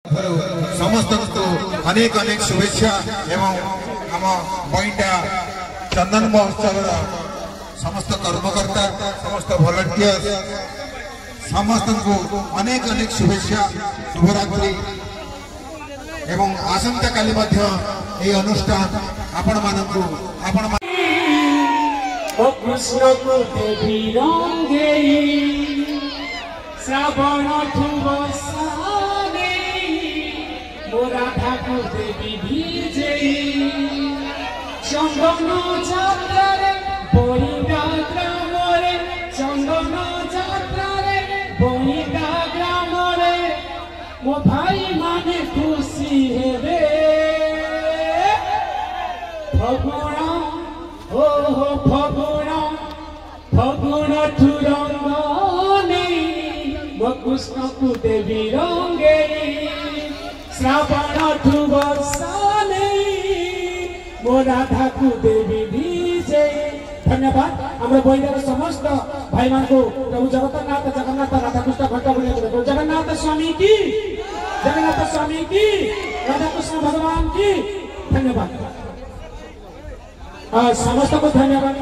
समस्त को अनेक अनेक शुभेच्छा एवं आम बईटा चंदन महोत्सव समस्त कर्मकर्ता समस्त वॉलंटियर्स समस्त को अनेक अनेक शुभेच्छा शुभरात्रि एवं आसंता काली अनुष्ठान आपण मानकु आपण कृष्ण को देवी रंगे श्रावण राधा को देवी भीजे चंदन जात्रा बईटा ग्राम चंदन जात्रा बईटा ग्राम मो भाई माने खुशी हेबे फगुण हो फगुण फगुण ठुरंगनी मो कृष्ण को देवी रंगे श्रावण ठुबसाने मो राधा को देवी भीजे। धन्यवाद आम बईदार समस्त भाई मान को प्रभु जगन्नाथ जगन्नाथ राधा कृष्ण घंटा बोलिए जगन्नाथ स्वामी की राधा कृष्ण भगवान की। धन्यवाद समस्त को धन्यवाद।